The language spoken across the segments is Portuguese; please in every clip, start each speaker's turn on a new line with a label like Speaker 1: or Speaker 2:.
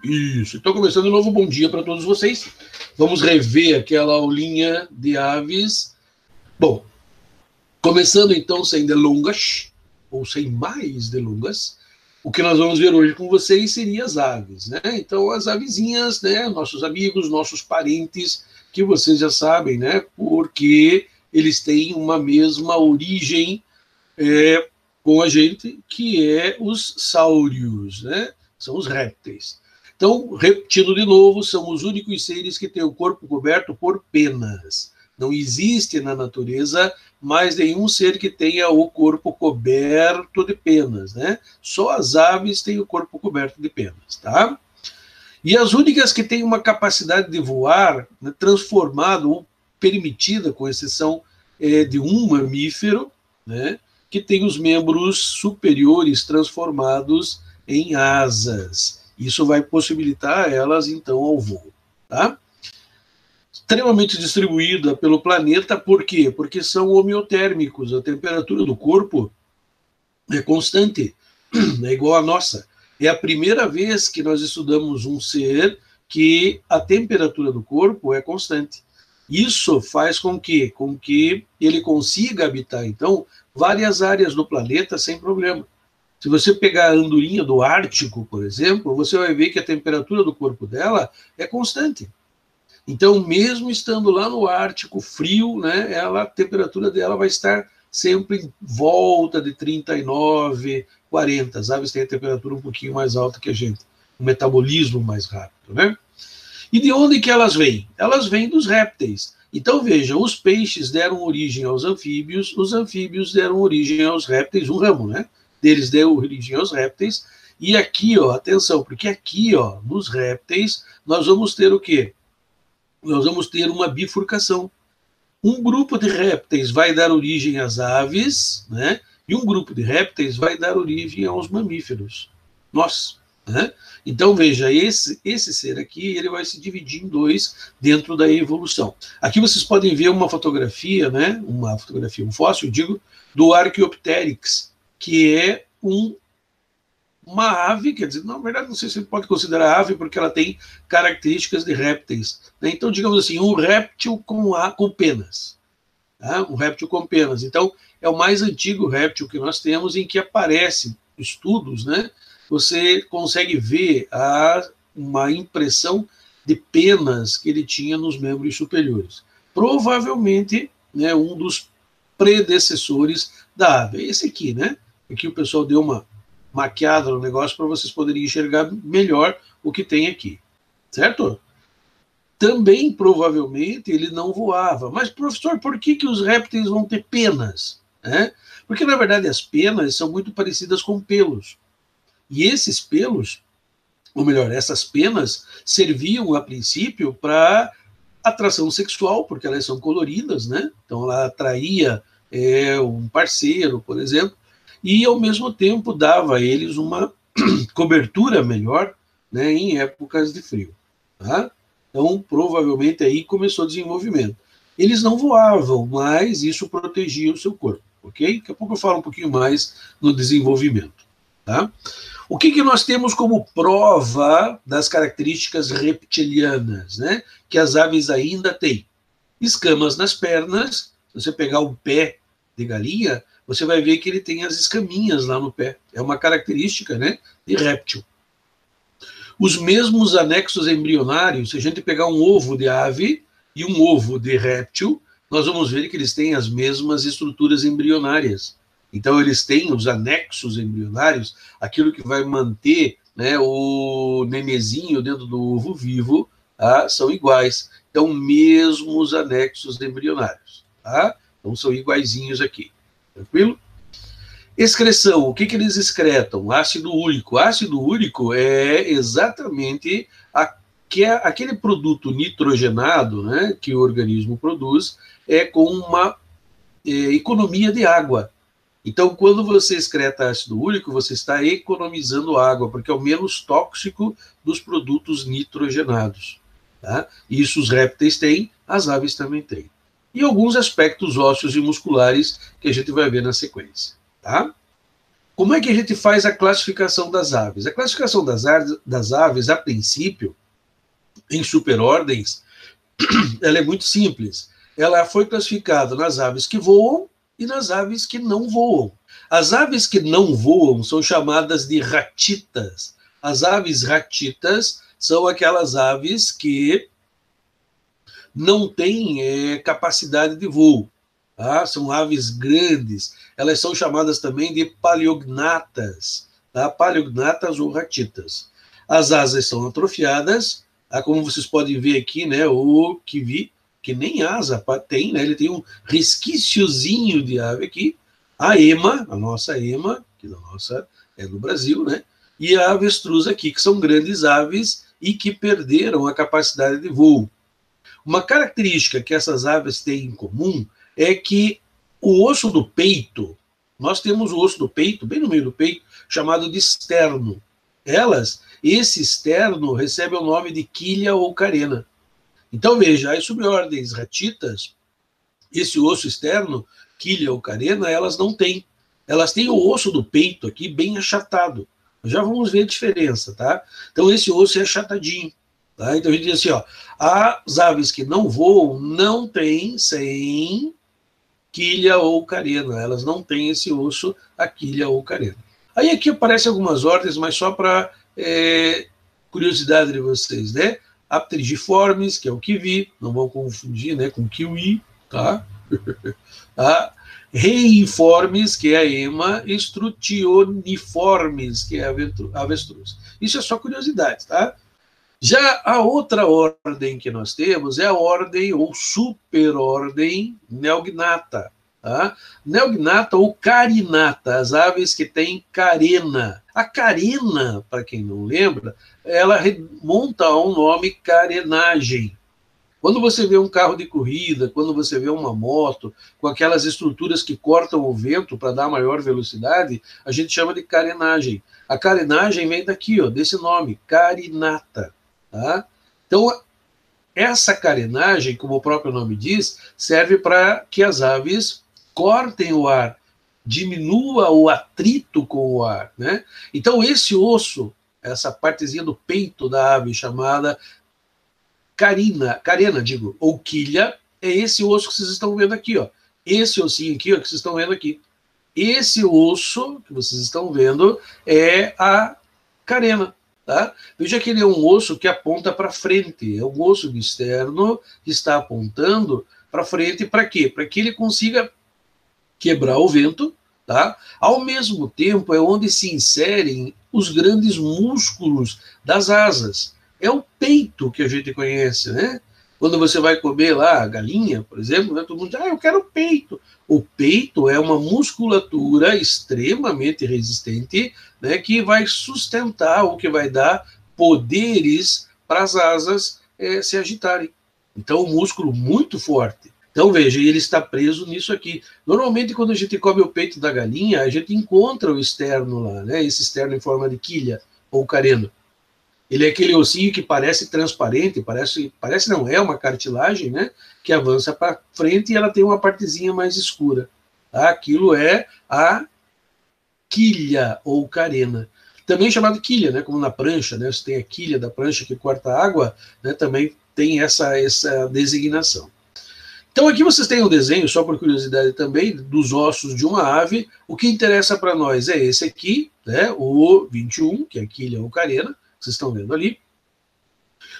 Speaker 1: Isso. Então, começando de novo, bom dia para todos vocês. Vamos rever aquela aulinha de aves. Bom, começando então sem delongas, ou sem mais delongas, o que nós vamos ver hoje com vocês seria as aves, né? Então, as avezinhas, né? Nossos amigos, nossos parentes, que vocês já sabem, né? Porque eles têm uma mesma origem com a gente, que é os sáurios, né? São os répteis. Então, repetindo de novo, são os únicos seres que têm o corpo coberto por penas. Não existe na natureza mais nenhum ser que tenha o corpo coberto de penas, né? Só as aves têm o corpo coberto de penas, tá? E as únicas que têm uma capacidade de voar, né, transformada ou permitida, com exceção de um mamífero, né, que tem os membros superiores transformados em asas. Isso vai possibilitar elas, então, ao voo, tá? Extremamente distribuída pelo planeta, por quê? Porque são homeotérmicos, a temperatura do corpo é constante, é igual à nossa. É a primeira vez que nós estudamos um ser que a temperatura do corpo é constante. Isso faz com que ele consiga habitar, então, várias áreas do planeta sem problema. Se você pegar a andorinha do Ártico, por exemplo, você vai ver que a temperatura do corpo dela é constante. Então, mesmo estando lá no Ártico frio, né, a temperatura dela vai estar sempre em volta de 39, 40. As aves têm a temperatura um pouquinho mais alta que a gente, um metabolismo mais rápido, né? E de onde que elas vêm? Elas vêm dos répteis. Então, veja, os peixes deram origem aos anfíbios, os anfíbios deram origem aos répteis, um ramo, né? Deles deu origem aos répteis. E aqui, ó, atenção, porque aqui, ó, nos répteis, nós vamos ter o quê? Nós vamos ter uma bifurcação. Um grupo de répteis vai dar origem às aves, né? E um grupo de répteis vai dar origem aos mamíferos. Nós, né? Então, veja, esse ser aqui, ele vai se dividir em dois dentro da evolução. Aqui vocês podem ver uma fotografia, né? Um fóssil, digo, do Archaeopteryx, que é uma ave, quer dizer, na verdade, não sei se ele pode considerar ave, porque ela tem características de répteis, né? Então, digamos assim, um réptil com penas. Tá? Um réptil com penas. Então, é o mais antigo réptil que nós temos, em que aparecem estudos, né? Você consegue ver uma impressão de penas que ele tinha nos membros superiores. Provavelmente, né, um dos predecessores da ave. Esse aqui, né? Aqui o pessoal deu uma maquiada no negócio para vocês poderem enxergar melhor o que tem aqui, certo? Também, provavelmente, ele não voava. Mas, professor, por que os répteis vão ter penas? Porque, na verdade, as penas são muito parecidas com pelos. E esses pelos, ou melhor, essas penas, serviam, a princípio, para atração sexual, porque elas são coloridas, né? Então, ela atraía um parceiro, por exemplo, e, ao mesmo tempo, dava a eles uma cobertura melhor, né, em épocas de frio. Tá? Então, provavelmente, aí começou o desenvolvimento. Eles não voavam, mas isso protegia o seu corpo, ok? Daqui a pouco eu falo um pouquinho mais no desenvolvimento. Tá? O que nós temos como prova das características reptilianas, né, que as aves ainda têm? Escamas nas pernas. Se você pegar um pé de galinha, você vai ver que ele tem as escaminhas lá no pé. É uma característica, né, de réptil. Os mesmos anexos embrionários, se a gente pegar um ovo de ave e um ovo de réptil, nós vamos ver que eles têm as mesmas estruturas embrionárias. Então, eles têm os anexos embrionários, aquilo que vai manter, né, o nenezinho dentro do ovo vivo, tá? São iguais. Então, mesmos anexos embrionários. Tá? Então, são iguaizinhos aqui. Tranquilo? Excreção, o que eles excretam? Ácido úrico. Ácido úrico é exatamente aquele produto nitrogenado, né, que o organismo produz, com uma economia de água. Então, quando você excreta ácido úrico, você está economizando água, porque é o menos tóxico dos produtos nitrogenados. Tá? Isso os répteis têm, as aves também têm. E alguns aspectos ósseos e musculares que a gente vai ver na sequência. Tá? Como é que a gente faz a classificação das aves? A classificação das aves, a princípio, em superordens, ela é muito simples. Ela foi classificada nas aves que voam e nas aves que não voam. As aves que não voam são chamadas de ratitas. As aves ratitas são aquelas aves que não têm capacidade de voo. Tá? São aves grandes. Elas são chamadas também de paleognatas, tá? Paleognatas ou ratitas. As asas são atrofiadas, tá? Como vocês podem ver aqui, né, o kiwi, que nem asa tem, né, ele tem um resquíciozinho de ave aqui. A ema, a nossa ema, que é do Brasil, né, e a avestruz aqui, que são grandes aves e que perderam a capacidade de voo. Uma característica que essas aves têm em comum é que o osso do peito, nós temos o osso do peito, bem no meio do peito, chamado de esterno. Esse esterno recebe o nome de quilha ou carena. Então, veja, as subordens ratitas, esse osso externo, quilha ou carena, elas não têm. Elas têm o osso do peito aqui bem achatado. Já vamos ver a diferença, tá? Então, esse osso é achatadinho. Tá? Então, a gente diz assim, ó, as aves que não voam não têm sem quilha ou carena. Elas não têm esse osso, a quilha ou carena. Aí aqui aparecem algumas ordens, mas só para curiosidade de vocês, né? Apterigiformes, que é o kiwi, não vão confundir, né, com kiwi, tá? Tá? Reiformes, que é a ema, e strutioniformes, que é a avestruz. Isso é só curiosidade, tá? Já a outra ordem que nós temos é a ordem ou superordem Neognata. Tá? Neognata ou carinata, as aves que têm carena. A carena, para quem não lembra, ela remonta a um nome carenagem. Quando você vê um carro de corrida, quando você vê uma moto, com aquelas estruturas que cortam o vento para dar maior velocidade, a gente chama de carenagem. A carenagem vem daqui, ó, desse nome, carinata. Tá? Então, essa carenagem, como o próprio nome diz, serve para que as aves cortem o ar, diminua o atrito com o ar. Né? Então, esse osso, essa partezinha do peito da ave chamada carena, ou quilha, é esse osso que vocês estão vendo aqui. Ó. Esse ossinho aqui, ó, que vocês estão vendo aqui. Esse osso que vocês estão vendo é a carena. Tá? Veja que ele é um osso que aponta para frente, é um osso externo que está apontando para frente. Para quê? Para que ele consiga quebrar o vento, tá? Ao mesmo tempo é onde se inserem os grandes músculos das asas. É o peito que a gente conhece, né? Quando você vai comer lá a galinha, por exemplo, né, todo mundo diz, eu quero peito. O peito é uma musculatura extremamente resistente, né, que vai sustentar ou que vai dar poderes para as asas se agitarem. Então, um músculo muito forte. Então, veja, ele está preso nisso aqui. Normalmente, quando a gente come o peito da galinha, a gente encontra o externo lá, né, esse externo em forma de quilha ou carena. Ele é aquele ossinho que parece transparente, parece não, é uma cartilagem, né, que avança para frente e ela tem uma partezinha mais escura. Tá? Aquilo é a quilha ou carena. Também chamado quilha, né, como na prancha, né, você tem a quilha da prancha que corta a água, né, também tem essa designação. Então aqui vocês têm um desenho, só por curiosidade também, dos ossos de uma ave. O que interessa para nós é esse aqui, né, o 21, que é a quilha ou carena, vocês estão vendo ali.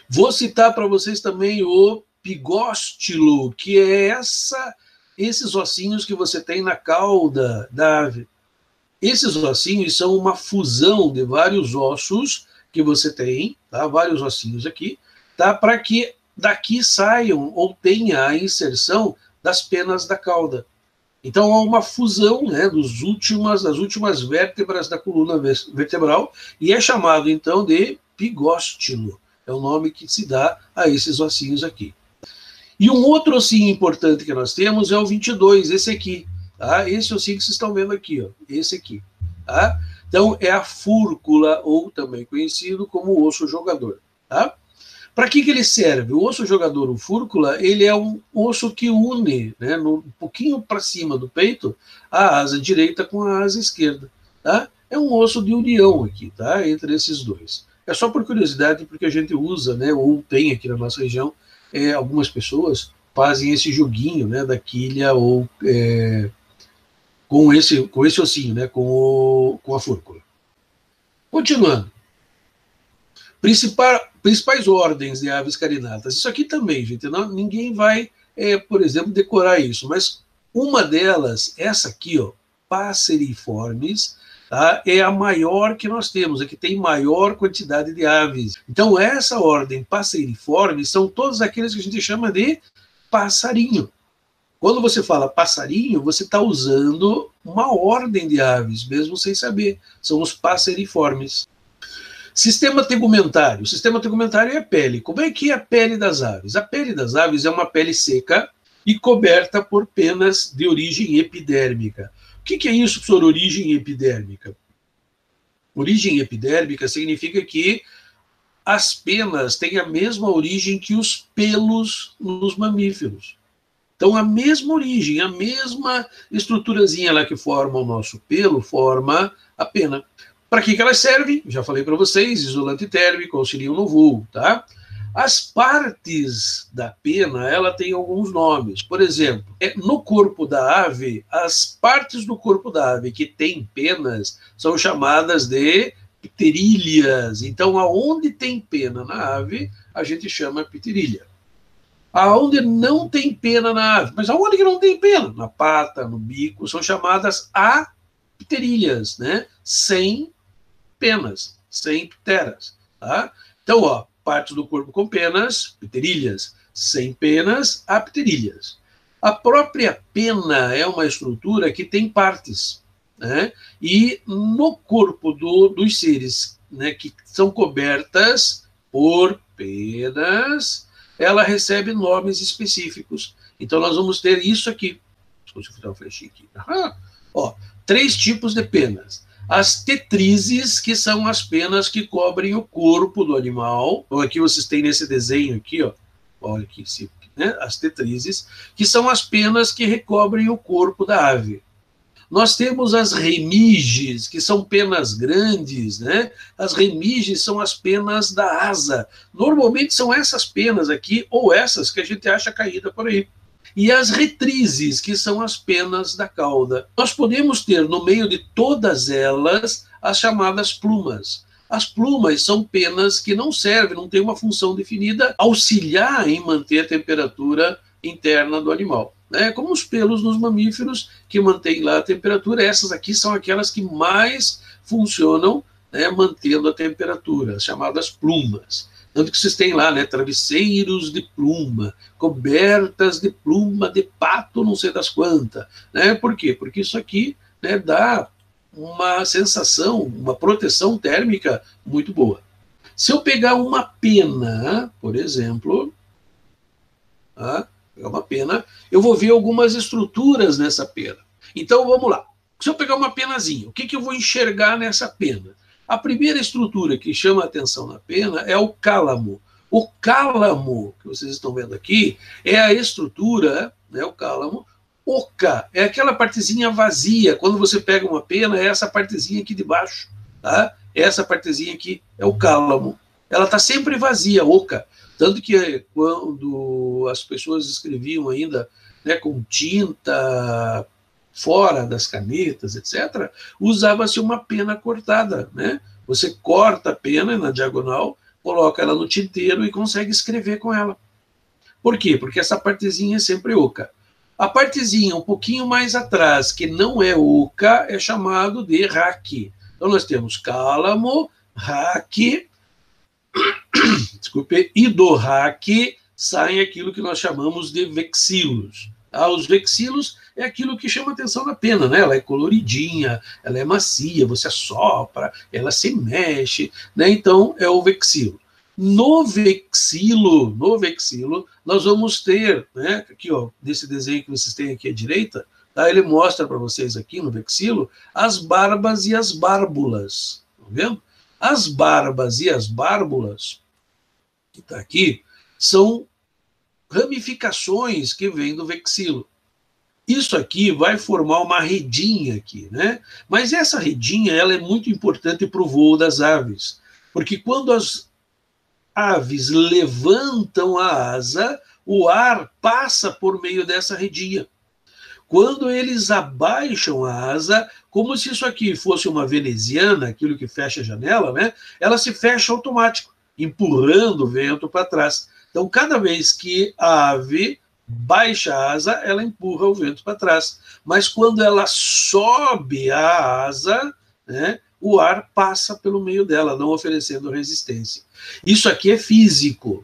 Speaker 1: Vou citar para vocês também o pigóstilo, que é esses ossinhos que você tem na cauda da ave. Esses ossinhos são uma fusão de vários ossos que você tem, tá? Vários ossinhos aqui, tá? Para que daqui saiam ou tenha a inserção das penas da cauda. Então, há uma fusão, né, das últimas vértebras da coluna vertebral e é chamado, então, de pigóstilo. É o nome que se dá a esses ossinhos aqui. E um outro ossinho importante que nós temos é o 22, esse aqui. Tá? Esse ossinho que vocês estão vendo aqui, ó, esse aqui. Tá? Então, é a fúrcula, ou também conhecido como osso jogador. Tá? Para que ele serve? O osso jogador, o fúrcula, ele é um osso que une, né, um pouquinho para cima do peito, a asa direita com a asa esquerda. tá? É um osso de união aqui, tá? Entre esses dois. É só por curiosidade, porque a gente usa, né, ou tem aqui na nossa região, algumas pessoas fazem esse joguinho, né, da quilha ou com esse ossinho, né, com a fúrcula. Continuando. Principais ordens de aves carinatas. Isso aqui também, gente, ninguém vai, por exemplo, decorar isso, mas uma delas, essa aqui, ó, Passeriformes, tá, é a maior que nós temos, a que tem maior quantidade de aves. Então, essa ordem Passeriformes são todos aqueles que a gente chama de passarinho. Quando você fala passarinho, você está usando uma ordem de aves, mesmo sem saber. São os Passeriformes. Sistema tegumentário. O sistema tegumentário é a pele. Como é que é a pele das aves? A pele das aves é uma pele seca e coberta por penas de origem epidérmica. O que é isso, professor, origem epidérmica? Origem epidérmica significa que as penas têm a mesma origem que os pelos nos mamíferos. Então, a mesma origem, a mesma estruturazinha lá que forma o nosso pelo, forma a pena. Para que elas servem? Já falei para vocês, isolante térmico, auxiliam no voo, tá? As partes da pena, ela tem alguns nomes. Por exemplo, no corpo da ave, as partes do corpo da ave que tem penas são chamadas de pterílias. Então, aonde tem pena na ave, a gente chama pterília. Aonde não tem pena na ave, mas aonde que não tem pena? Na pata, no bico, são chamadas apterílias, né? Sem penas, sem pteras, tá? Então, ó, partes do corpo com penas, pterílias, sem penas, apterílias. A própria pena é uma estrutura que tem partes, né? E no corpo dos seres, né, que são cobertas por penas, ela recebe nomes específicos. Então, nós vamos ter isso aqui. Deixa eu fazer uma flechinha aqui. Ó, 3 tipos de penas. As tetrizes, que são as penas que cobrem o corpo do animal. Então, aqui vocês têm nesse desenho aqui, ó. Olha aqui, né? As tetrizes, que são as penas que recobrem o corpo da ave. Nós temos as remiges, que são penas grandes, né? As remiges são as penas da asa. Normalmente são essas penas aqui, ou essas que a gente acha caída por aí. E as retrizes, que são as penas da cauda. Nós podemos ter, no meio de todas elas, as chamadas plumas. As plumas são penas que não servem, não têm uma função definida, auxiliar em manter a temperatura interna do animal. Como os pelos nos mamíferos, que mantêm lá a temperatura, essas aqui são aquelas que mais funcionam, né, mantendo a temperatura, as chamadas plumas. Tanto que vocês têm lá, né, travesseiros de pluma, cobertas de pluma de pato, não sei das quantas. Né? Por quê? Porque isso aqui, né, dá uma sensação, uma proteção térmica muito boa. Se eu pegar uma pena, por exemplo, uma pena, eu vou ver algumas estruturas nessa pena. Então, vamos lá. Se eu pegar uma penazinha, o que eu vou enxergar nessa pena? A primeira estrutura que chama a atenção na pena é o cálamo. O cálamo, que vocês estão vendo aqui, é a estrutura, né, o cálamo. Oca é aquela partezinha vazia. Quando você pega uma pena, é essa partezinha aqui de baixo. Tá? Essa partezinha aqui é o cálamo. Ela está sempre vazia, oca. Tanto que quando as pessoas escreviam ainda, né, com tinta fora das canetas, etc., usava-se uma pena cortada. Né? Você corta a pena na diagonal, coloca ela no tinteiro e consegue escrever com ela. Por quê? Porque essa partezinha é sempre oca. A partezinha um pouquinho mais atrás, que não é oca, é chamado de raque. Então, nós temos cálamo, raque, desculpe, e do raque saem aquilo que nós chamamos de vexilos. Os vexilos é aquilo que chama atenção na pena, né? Ela é coloridinha, ela é macia, você assopra, ela se mexe, né? Então, é o vexilo. No vexilo, nós vamos ter, né? Aqui, ó, nesse desenho que vocês têm aqui à direita, tá? Ele mostra para vocês aqui no vexilo as barbas e as bárbulas, tá vendo? As barbas e as bárbulas, que está aqui, são ramificações que vêm do vexilo. isso aqui vai formar uma redinha aqui, né? Mas essa redinha, ela é muito importante para o voo das aves, porque quando as aves levantam a asa, o ar passa por meio dessa redinha. Quando eles abaixam a asa, como se isso aqui fosse uma veneziana, aquilo que fecha a janela, né? Ela se fecha automático, empurrando o vento para trás. Então, cada vez que a ave baixa a asa, ela empurra o vento para trás. Mas quando ela sobe a asa, né, o ar passa pelo meio dela, não oferecendo resistência. Isso aqui é físico.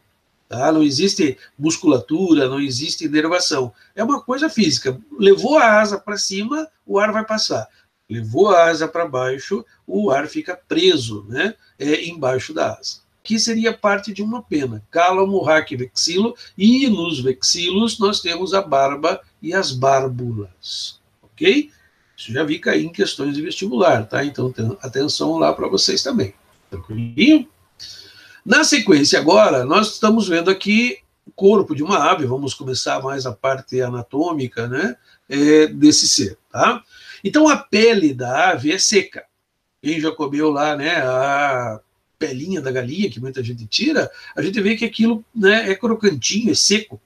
Speaker 1: Tá? Não existe musculatura, não existe inervação. É uma coisa física. Levou a asa para cima, o ar vai passar. Levou a asa para baixo, o ar fica preso, né, embaixo da asa. Que seria parte de uma pena. Cálamo, hac, vexilo, e nos vexilos nós temos a barba e as bárbulas. Ok? Isso já vi cair em questões de vestibular, tá? Então, atenção lá para vocês também. Tranquilinho? Na sequência agora, nós estamos vendo aqui o corpo de uma ave, vamos começar mais a parte anatômica, né, desse ser, tá? Então, a pele da ave é seca. Quem já comeu lá, né, a pelinha da galinha, que muita gente tira, a gente vê que aquilo, né, é crocantinho, é seco.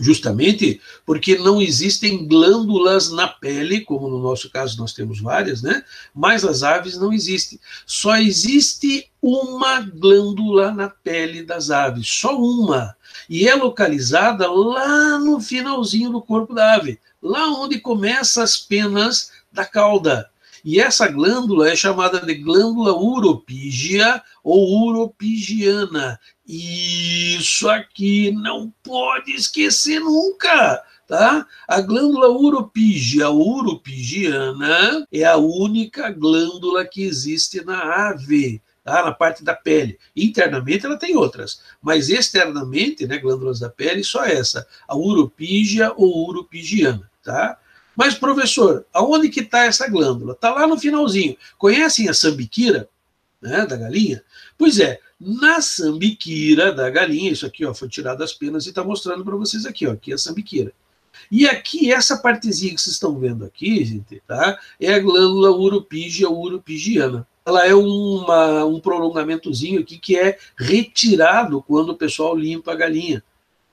Speaker 1: Justamente porque não existem glândulas na pele, como no nosso caso nós temos várias, né? Mas as aves não existem. Só existe uma glândula na pele das aves, só uma. E é localizada lá no finalzinho do corpo da ave, lá onde começam as penas da cauda. E essa glândula é chamada de glândula uropígea ou uropigiana. Isso aqui não pode esquecer nunca, tá? A glândula uropígea ou uropigiana é a única glândula que existe na ave, tá? Na parte da pele. Internamente ela tem outras, mas externamente, né, glândulas da pele, só essa, a uropígea ou uropigiana, tá? Mas, professor, aonde que está essa glândula? Está lá no finalzinho. Conhecem a sambiquira, né, da galinha? Pois é, na sambiquira da galinha, isso aqui ó, foi tirado das penas e está mostrando para vocês aqui, ó, aqui é a sambiquira. E aqui, essa partezinha que vocês estão vendo aqui, gente, tá, é a glândula uropígea ou uropigiana. Ela é um prolongamentozinho aqui que é retirado quando o pessoal limpa a galinha.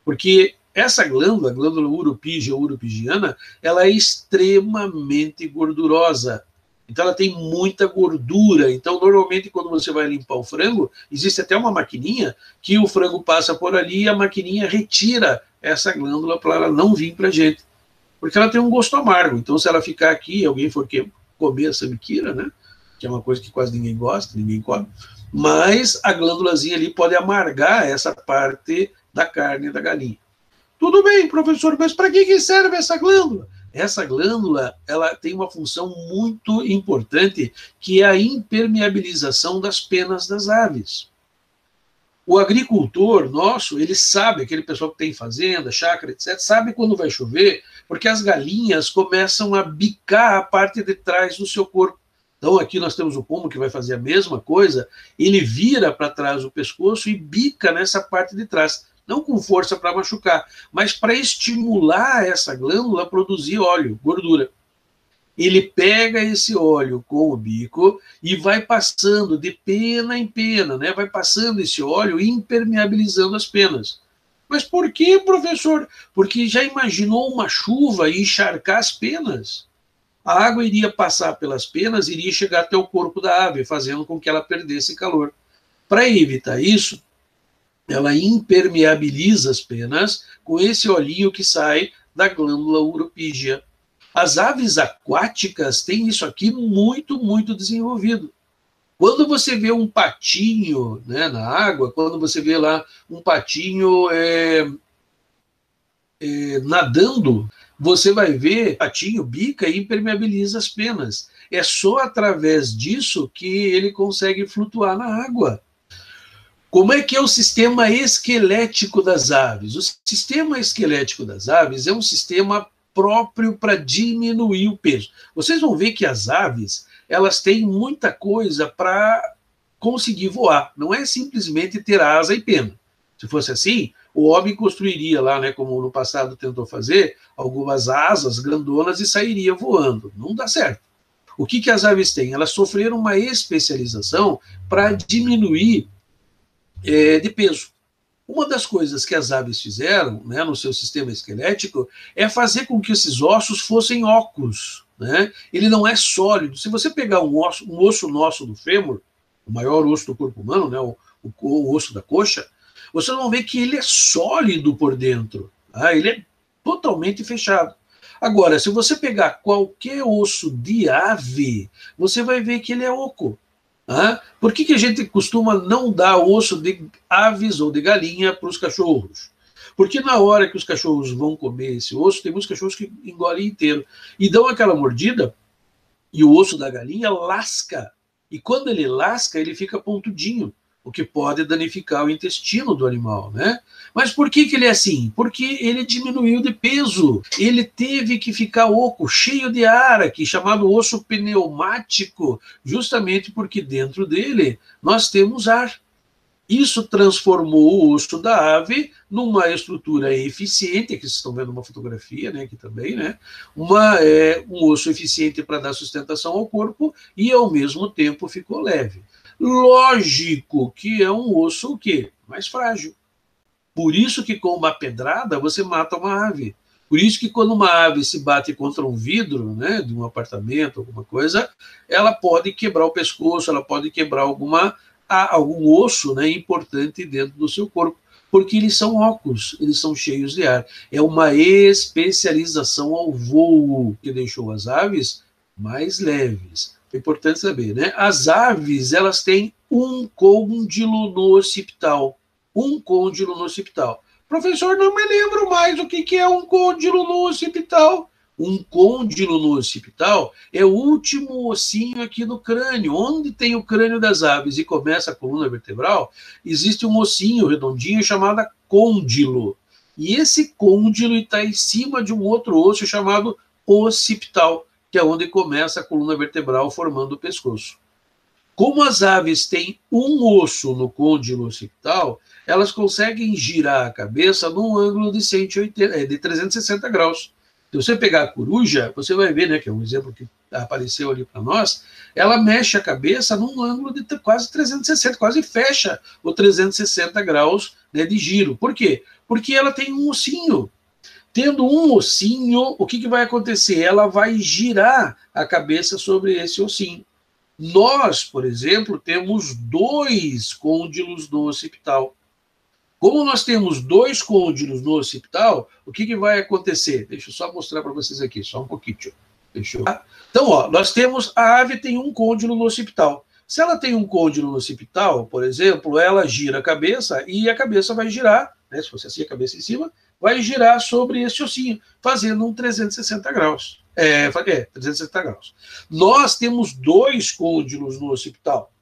Speaker 1: Porque essa glândula, a glândula uropígea ou uropigiana, ela é extremamente gordurosa. Então, ela tem muita gordura. Então, normalmente, quando você vai limpar o frango, existe até uma maquininha que o frango passa por ali e a maquininha retira essa glândula para ela não vir para a gente. Porque ela tem um gosto amargo. Então, se ela ficar aqui e alguém for comer a sambiquira, né, que é uma coisa que quase ninguém gosta, ninguém come, mas a glândulazinha ali pode amargar essa parte da carne da galinha. Tudo bem, professor, mas para que serve essa glândula? Essa glândula, ela tem uma função muito importante, que é a impermeabilização das penas das aves. O agricultor nosso, ele sabe, aquele pessoal que tem fazenda, chácara, etc., sabe quando vai chover, porque as galinhas começam a bicar a parte de trás do seu corpo. Então, aqui nós temos o pombo que vai fazer a mesma coisa, ele vira para trás o pescoço e bica nessa parte de trás. Não com força para machucar, mas para estimular essa glândula a produzir óleo, gordura. Ele pega esse óleo com o bico e vai passando de pena em pena, né? Vai passando esse óleo impermeabilizando as penas. Mas por que, professor? Porque já imaginou uma chuva e encharcar as penas? A água iria passar pelas penas e iria chegar até o corpo da ave, fazendo com que ela perdesse calor. Para evitar isso, ela impermeabiliza as penas com esse olhinho que sai da glândula uropígea. As aves aquáticas têm isso aqui muito, muito desenvolvido. Quando você vê um patinho, né, na água, quando você vê lá um patinho nadando, você vai ver o patinho bica e impermeabiliza as penas. É só através disso que ele consegue flutuar na água. Como é que é o sistema esquelético das aves? O sistema esquelético das aves é um sistema próprio para diminuir o peso. Vocês vão ver que as aves, elas têm muita coisa para conseguir voar. Não é simplesmente ter asa e pena. Se fosse assim, o homem construiria lá, né, como no passado tentou fazer, algumas asas grandonas e sairia voando. Não dá certo. O que as aves têm? Elas sofreram uma especialização para diminuir de peso. Uma das coisas que as aves fizeram, né, no seu sistema esquelético é fazer com que esses ossos fossem ocos. Né? Ele não é sólido. Se você pegar um osso nosso do fêmur, o maior osso do corpo humano, né, o osso da coxa, você não vê que ele é sólido por dentro. Tá? Ele é totalmente fechado. Agora, se você pegar qualquer osso de ave, você vai ver que ele é oco. Tá? Por que a gente costuma não dar osso de aves ou de galinha para os cachorros? Porque na hora que os cachorros vão comer esse osso, tem muitos cachorros que engolem inteiro e dão aquela mordida e o osso da galinha lasca. E quando ele lasca, ele fica pontudinho, o que pode danificar o intestino do animal, né? Mas por que ele é assim? Porque ele diminuiu de peso. Ele teve que ficar oco, cheio de ar aqui, chamado osso pneumático, justamente porque dentro dele nós temos ar. Isso transformou o osso da ave numa estrutura eficiente, que vocês estão vendo uma fotografia, né, aqui também, né, um osso eficiente para dar sustentação ao corpo e, ao mesmo tempo, ficou leve. Lógico que é um osso o quê? Mais frágil. Por isso que com uma pedrada você mata uma ave. Por isso que quando uma ave se bate contra um vidro, né, de um apartamento, alguma coisa, ela pode quebrar o pescoço, ela pode quebrar algum osso, né, importante dentro do seu corpo, porque eles são ocos, eles são cheios de ar. É uma especialização ao voo que deixou as aves mais leves. É importante saber, né? As aves, elas têm um côndilo no occipital. Um côndilo no occipital. Professor, não me lembro mais o que é um côndilo no occipital. Um côndilo no occipital é o último ossinho aqui no crânio. Onde tem o crânio das aves e começa a coluna vertebral, existe um ossinho redondinho chamado côndilo. E esse côndilo está em cima de um outro osso chamado occipital, que é onde começa a coluna vertebral formando o pescoço. Como as aves têm um osso no côndilo occipital, elas conseguem girar a cabeça num ângulo de 360 graus. Se você pegar a coruja, você vai ver, né, que é um exemplo que apareceu ali para nós, ela mexe a cabeça num ângulo de quase 360, quase fecha o 360 graus, né, de giro. Por quê? Porque ela tem um ossinho. Tendo um ossinho, o que vai acontecer? Ela vai girar a cabeça sobre esse ossinho. Nós, por exemplo, temos 2 côndilos no occipital. Como nós temos 2 côndilos no occipital, o que vai acontecer? Deixa eu só mostrar para vocês aqui, só um pouquinho. Então, ó, nós temos, a ave tem um côndilo no occipital. Se ela tem um côndilo no occipital, por exemplo, ela gira a cabeça e a cabeça vai girar, né, se você assim a cabeça em cima, vai girar sobre esse ossinho, fazendo um 360 graus. 360 graus. Nós temos 2 côndilos no occipital.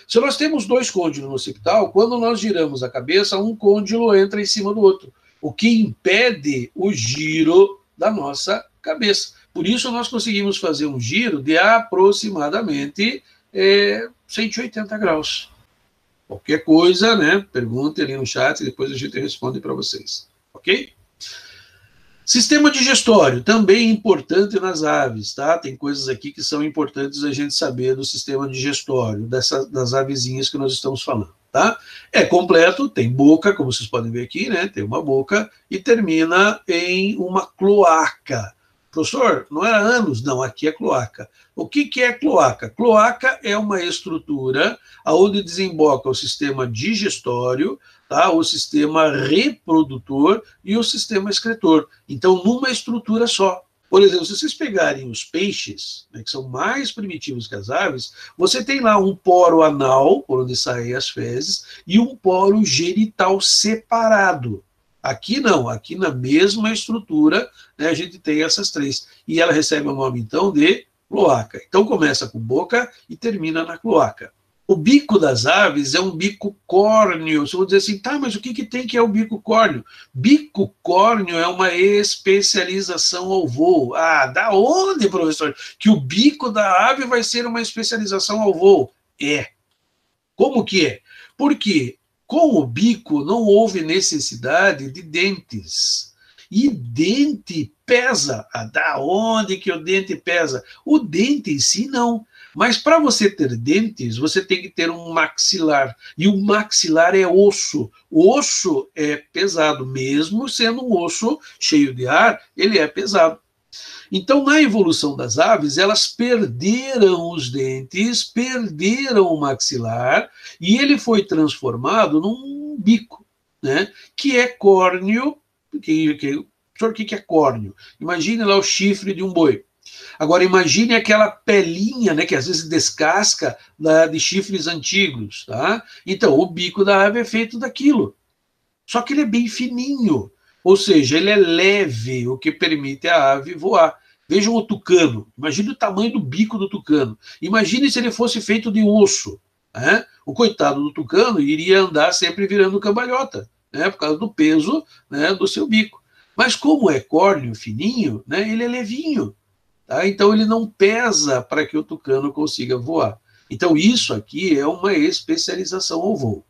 Speaker 1: Se nós temos 2 côndilos no occipital, quando nós giramos a cabeça, um côndilo entra em cima do outro, o que impede o giro da nossa cabeça. Por isso, nós conseguimos fazer um giro de aproximadamente 180 graus. Qualquer coisa, né, pergunte ali no chat e depois a gente responde para vocês. Ok? Sistema digestório, também importante nas aves, tá? Tem coisas aqui que são importantes a gente saber do sistema digestório, das avezinhas que nós estamos falando, tá? É completo, tem boca, como vocês podem ver aqui, né? Tem uma boca e termina em uma cloaca. Professor, não era ânus? Não, aqui é cloaca. O que é cloaca? Cloaca é uma estrutura onde desemboca o sistema digestório, tá? O sistema reprodutor e o sistema excretor. Então, numa estrutura só. Por exemplo, se vocês pegarem os peixes, né, que são mais primitivos que as aves, você tem lá um poro anal, por onde saem as fezes, e um poro genital separado. Aqui não, aqui na mesma estrutura, né, a gente tem essas 3. E ela recebe o nome, então, de cloaca. Então, começa com boca e termina na cloaca. O bico das aves é um bico córneo. Você vai dizer assim, tá, mas o que tem que é o bico córneo? Bico córneo é uma especialização ao voo. Ah, da onde, professor? Que o bico da ave vai ser uma especialização ao voo? É. Como que é? Porque Com o bico não houve necessidade de dentes. E dente pesa. Da onde que o dente pesa? O dente em si não. Mas para você ter dentes, você tem que ter um maxilar. E o maxilar é osso. O osso é pesado, mesmo sendo um osso cheio de ar, ele é pesado. Então, na evolução das aves, elas perderam os dentes, perderam o maxilar, e ele foi transformado num bico, né? Que é córneo. O que é córneo? Imagine lá o chifre de um boi. Agora, imagine aquela pelinha, né, que às vezes descasca de chifres antigos. Tá? Então, o bico da ave é feito daquilo. Só que ele é bem fininho. Ou seja, ele é leve, o que permite a ave voar. Vejam o tucano. Imagine o tamanho do bico do tucano. Imagine se ele fosse feito de osso. Né? O coitado do tucano iria andar sempre virando cambalhota, né, por causa do peso, né, do seu bico. Mas como é córneo fininho, né, ele é levinho. Tá? Então ele não pesa para que o tucano consiga voar. Então isso aqui é uma especialização ao voo.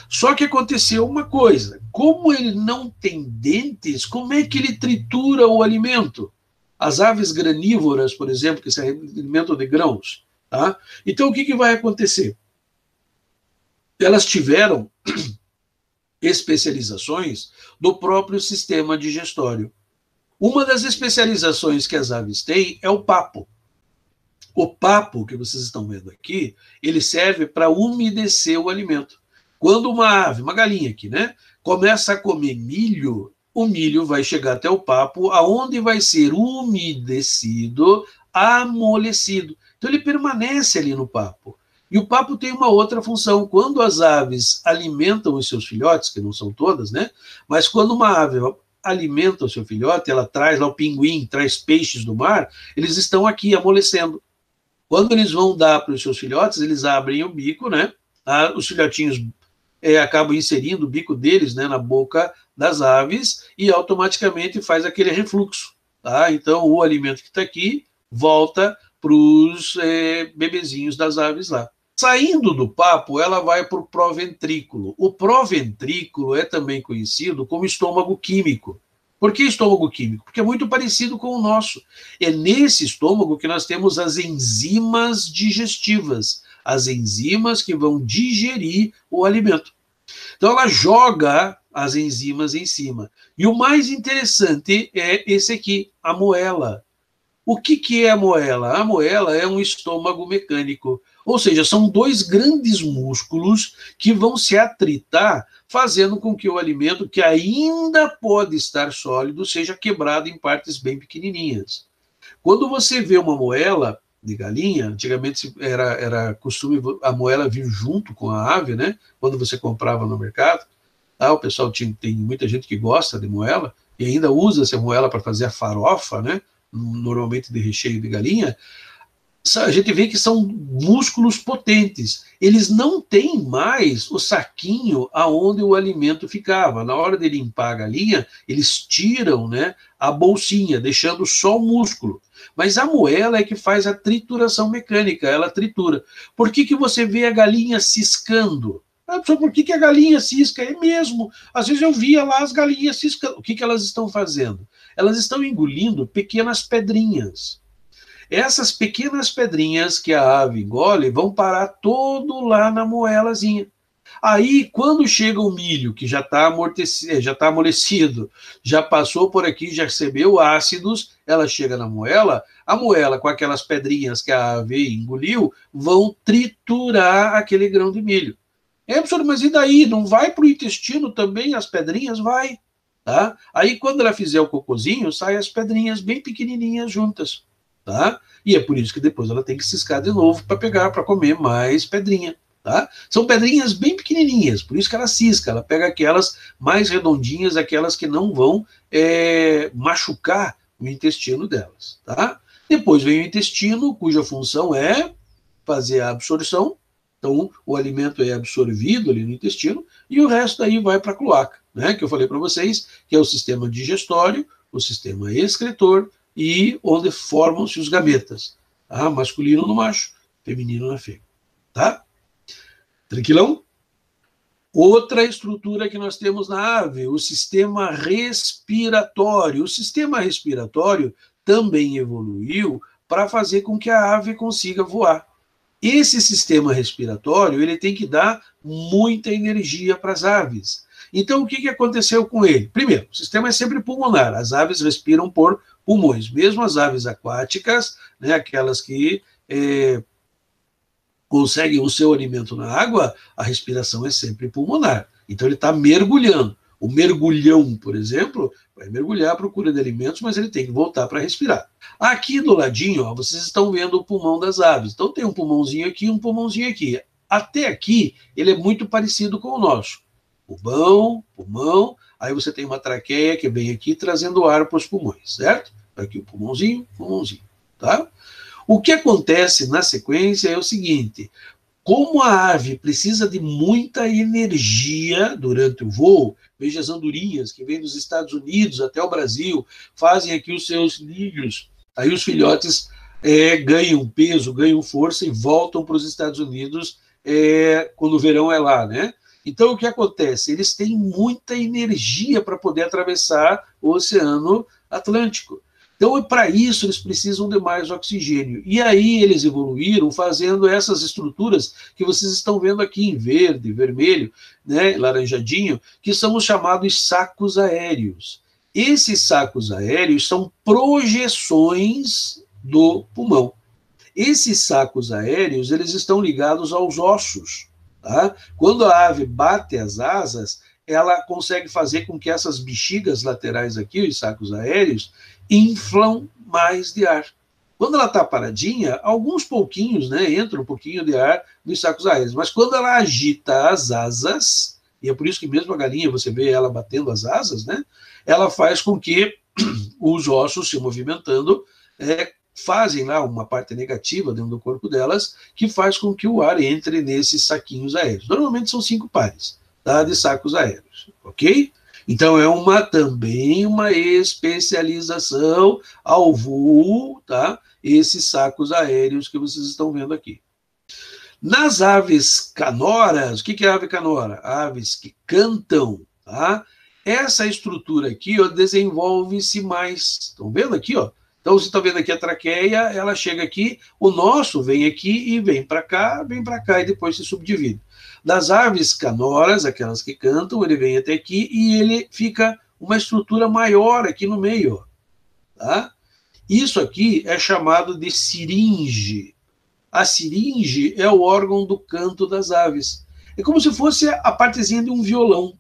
Speaker 1: Só que aconteceu uma coisa: como ele não tem dentes, como é que ele tritura o alimento? As aves granívoras, por exemplo, que se alimentam de grãos. Tá? Então o que vai acontecer? Elas tiveram especializações do próprio sistema digestório. Uma das especializações que as aves têm é o papo. O papo que vocês estão vendo aqui, ele serve para umedecer o alimento. Quando uma ave, uma galinha aqui, né, começa a comer milho, o milho vai chegar até o papo, aonde vai ser umedecido, amolecido. Então ele permanece ali no papo. E o papo tem uma outra função. Quando as aves alimentam os seus filhotes, que não são todas, né, mas quando uma ave alimenta o seu filhote, ela traz lá o pinguim, traz peixes do mar, eles estão aqui amolecendo. Quando eles vão dar para os seus filhotes, eles abrem o bico, né? Os filhotinhos acabam inserindo o bico deles, né, na boca das aves e automaticamente faz aquele refluxo. Tá? Então, o alimento que está aqui volta para os bebezinhos das aves lá. Saindo do papo, ela vai para o proventrículo. O proventrículo é também conhecido como estômago químico. Por que estômago químico? Porque é muito parecido com o nosso. É nesse estômago que nós temos as enzimas digestivas, as enzimas que vão digerir o alimento. Então ela joga as enzimas em cima. E o mais interessante é esse aqui, a moela. O que é a moela? A moela é um estômago mecânico. Ou seja, são dois grandes músculos que vão se atritar, fazendo com que o alimento, que ainda pode estar sólido, seja quebrado em partes bem pequenininhas. Quando você vê uma moela de galinha, antigamente era costume a moela vir junto com a ave, né? Quando você comprava no mercado. O pessoal tem muita gente que gosta de moela e ainda usa essa moela para fazer a farofa, né? Normalmente de recheio de galinha. A gente vê que são músculos potentes. Eles não têm mais o saquinho aonde o alimento ficava. Na hora de limpar a galinha, eles tiram, né, a bolsinha, deixando só o músculo. Mas a moela é que faz a trituração mecânica, ela tritura. Por que você vê a galinha ciscando? Por que a galinha cisca? É mesmo. Às vezes eu via lá as galinhas ciscando. O que elas estão fazendo? Elas estão engolindo pequenas pedrinhas. Essas pequenas pedrinhas que a ave engole vão parar todo lá na moelazinha. Aí, quando chega o milho, que já está amolecido, já passou por aqui, já recebeu ácidos, ela chega na moela, a moela, com aquelas pedrinhas que a ave engoliu, vão triturar aquele grão de milho. Professor, mas e daí? Não vai para o intestino também as pedrinhas? Vai. Tá? Aí, quando ela fizer o cocôzinho, saem as pedrinhas bem pequenininhas juntas. Tá? E é por isso que depois ela tem que ciscar de novo para comer mais pedrinha. Tá? São pedrinhas bem pequenininhas, por isso que ela cisca, ela pega aquelas mais redondinhas, aquelas que não vão machucar o intestino delas. Tá? Depois vem o intestino, cuja função é fazer a absorção, então o alimento é absorvido ali no intestino, e o resto aí vai para a cloaca, né? Que eu falei para vocês, que é o sistema digestório, o sistema excretor, e onde formam-se os gametas, tá? Masculino no macho, feminino na fêmea. Tá? Tranquilão? Outra estrutura que nós temos na ave, o sistema respiratório. O sistema respiratório também evoluiu para fazer com que a ave consiga voar. Esse sistema respiratório, ele tem que dar muita energia para as aves. Então, o que aconteceu com ele? Primeiro, o sistema é sempre pulmonar. As aves respiram por pulmões. Mesmo as aves aquáticas, né, aquelas que conseguem o seu alimento na água, a respiração é sempre pulmonar. Então, ele está mergulhando. O mergulhão, por exemplo, vai mergulhar à procura de alimentos, mas ele tem que voltar para respirar. Aqui do ladinho, ó, vocês estão vendo o pulmão das aves. Então, tem um pulmãozinho aqui e um pulmãozinho aqui. Até aqui, ele é muito parecido com o nosso. Pulmão, aí você tem uma traqueia que vem aqui trazendo ar para os pulmões, certo? Aqui o pulmãozinho, tá? O que acontece na sequência é o seguinte: como a ave precisa de muita energia durante o voo, veja as andorinhas que vêm dos Estados Unidos até o Brasil, fazem aqui os seus ninhos, aí os filhotes ganham peso, ganham força e voltam para os Estados Unidos quando o verão é lá, né? Então, o que acontece? Eles têm muita energia para poder atravessar o Oceano Atlântico. Então, para isso, eles precisam de mais oxigênio. E aí, eles evoluíram fazendo essas estruturas que vocês estão vendo aqui em verde, vermelho, né, laranjadinho, que são os chamados sacos aéreos. Esses sacos aéreos são projeções do pulmão. Esses sacos aéreos, eles estão ligados aos ossos. Tá? Quando a ave bate as asas, ela consegue fazer com que essas bexigas laterais aqui, os sacos aéreos, inflam mais de ar. Quando ela está paradinha, alguns pouquinhos, né, entra um pouquinho de ar nos sacos aéreos, mas quando ela agita as asas, e é por isso que mesmo a galinha, você vê ela batendo as asas, né, ela faz com que os ossos se movimentando fazem lá uma parte negativa dentro do corpo delas, que faz com que o ar entre nesses saquinhos aéreos. Normalmente são 5 pares, tá, de sacos aéreos, ok? Então é também uma especialização ao voo, tá? Esses sacos aéreos que vocês estão vendo aqui. Nas aves canoras, o que é ave canora? Aves que cantam, tá? Essa estrutura aqui, ó, desenvolve-se mais. Estão vendo aqui, ó? Então, você está vendo aqui a traqueia, ela chega aqui, o nosso vem aqui e vem para cá e depois se subdivide. Das aves canoras, aquelas que cantam, ele vem até aqui e ele fica uma estrutura maior aqui no meio. Tá? Isso aqui é chamado de siringe. A siringe é o órgão do canto das aves. É como se fosse a partezinha de um violão.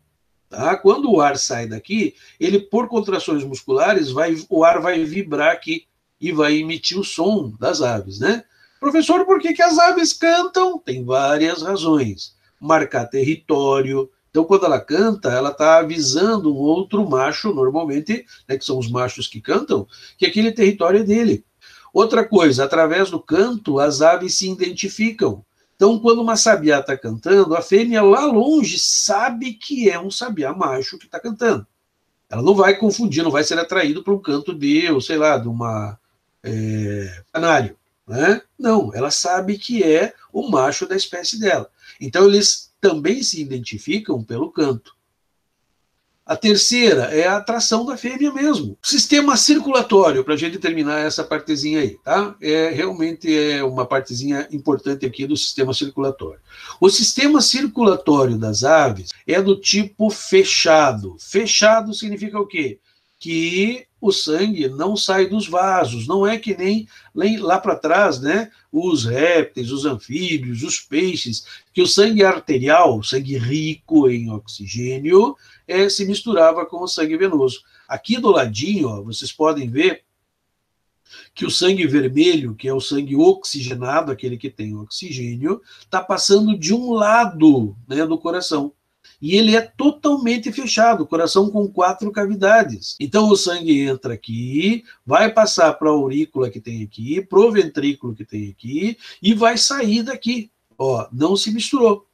Speaker 1: Tá? Quando o ar sai daqui, ele, por contrações musculares, o ar vai vibrar aqui e vai emitir o som das aves, né? Professor, por que as aves cantam? Tem várias razões. Marcar território. Então, quando ela canta, ela está avisando um outro macho, normalmente, né, que são os machos que cantam, que aquele território é dele. Outra coisa, através do canto, as aves se identificam. Então, quando uma sabiá está cantando, a fêmea lá longe sabe que é um sabiá macho que está cantando. Ela não vai confundir, não vai ser atraído para um canto ou sei lá, de uma canário. Né? Não, ela sabe que é o macho da espécie dela. Então, eles também se identificam pelo canto. A terceira é a atração da fêmea mesmo. Sistema circulatório, para a gente terminar essa partezinha aí, tá? Realmente é uma partezinha importante aqui do sistema circulatório. O sistema circulatório das aves é do tipo fechado. Fechado significa o quê? Que o sangue não sai dos vasos, não é que nem lá para trás, né? Os répteis, os anfíbios, os peixes, que o sangue arterial, o sangue rico em oxigênio, se misturava com o sangue venoso. Aqui do ladinho, ó, vocês podem ver que o sangue vermelho, que é o sangue oxigenado, aquele que tem oxigênio, está passando de um lado, né, do coração. E ele é totalmente fechado, o coração com 4 cavidades. Então o sangue entra aqui, vai passar para a aurícula que tem aqui, para o ventrículo que tem aqui, e vai sair daqui. Ó, não se misturou.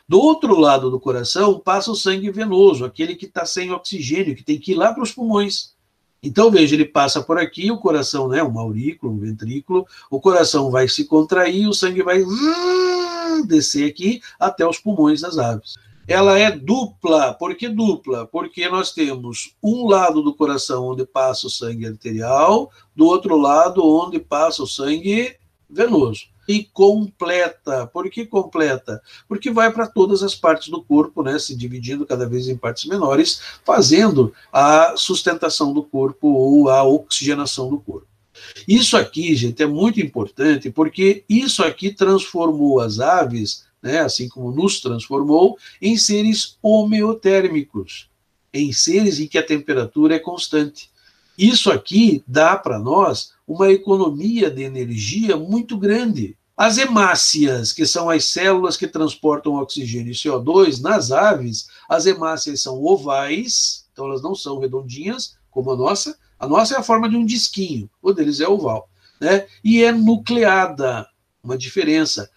Speaker 1: Do outro lado do coração passa o sangue venoso, aquele que está sem oxigênio, que tem que ir lá para os pulmões. Então, veja, ele passa por aqui, o coração, né, uma aurícula, um ventrículo, o coração vai se contrair, o sangue vai descer aqui até os pulmões das aves. ela é dupla. Por que dupla? Porque nós temos um lado do coração onde passa o sangue arterial, do outro lado onde passa o sangue venoso. E completa. Por que completa? Porque vai para todas as partes do corpo, né, se dividindo cada vez em partes menores, fazendo a sustentação do corpo ou a oxigenação do corpo. Isso aqui, gente, é muito importante, porque isso aqui transformou as aves, né, assim como nos transformou, em seres homeotérmicos, em seres em que a temperatura é constante. Isso aqui dá para nós uma economia de energia muito grande. As hemácias, que são as células que transportam oxigênio e CO2 nas aves, as hemácias são ovais, então elas não são redondinhas, como a nossa. A nossa é a forma de um disquinho, o deles é oval, né? E é nucleada, uma diferença.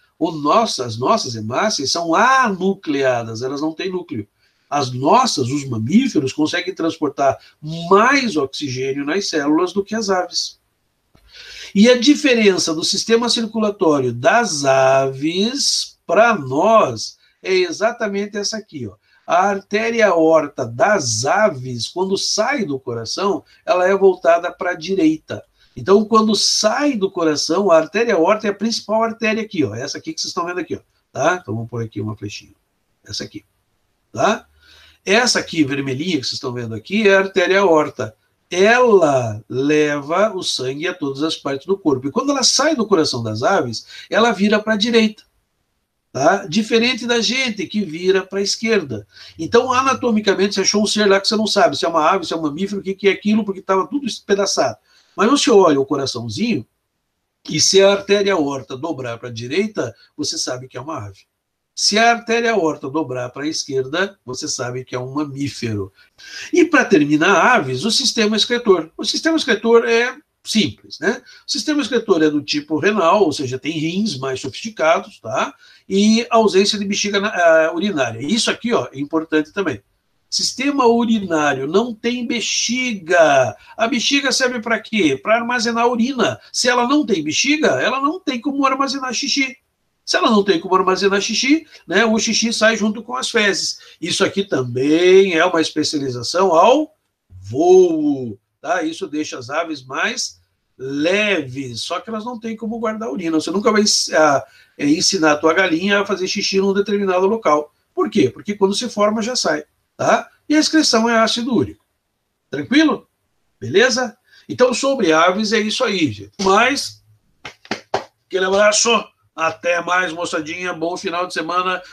Speaker 1: As nossas hemácias são anucleadas, elas não têm núcleo. As nossas, os mamíferos, conseguem transportar mais oxigênio nas células do que as aves. E a diferença do sistema circulatório das aves para nós é exatamente essa aqui, ó. A artéria aorta das aves, quando sai do coração, ela é voltada para a direita. Então, quando sai do coração, a artéria aorta é a principal artéria aqui, ó. Essa aqui que vocês estão vendo aqui, ó. Tá? Então, vamos pôr aqui uma flechinha. Essa aqui. Tá? Essa aqui, vermelhinha, que vocês estão vendo aqui, é a artéria aorta. Ela leva o sangue a todas as partes do corpo. E quando ela sai do coração das aves, ela vira para a direita. Tá? Diferente da gente, que vira para a esquerda. Então, anatomicamente, você achou um ser lá que você não sabe se é uma ave, se é um mamífero, o que é aquilo, porque estava tudo espedaçado. Mas você olha o coraçãozinho, e se a artéria aorta dobrar para a direita, você sabe que é uma ave. Se a artéria aorta dobrar para a esquerda, você sabe que é um mamífero. E para terminar, aves, o sistema excretor. O sistema excretor é simples, né? O sistema excretor é do tipo renal, ou seja, tem rins mais sofisticados, tá? E ausência de bexiga urinária. Isso aqui, ó, é importante também. Sistema urinário não tem bexiga. A bexiga serve para quê? Para armazenar urina. Se ela não tem bexiga, ela não tem como armazenar xixi. Se ela não tem como armazenar xixi, né, o xixi sai junto com as fezes. Isso aqui também é uma especialização ao voo. Tá? Isso deixa as aves mais leves, só que elas não têm como guardar urina. Você nunca vai ensinar a tua galinha a fazer xixi num determinado local. Por quê? Porque quando se forma já sai. Tá? E a excreção é ácido úrico. Tranquilo? Beleza? Então, sobre aves é isso aí, gente. Mas, aquele abraço. Até mais, moçadinha. Bom final de semana.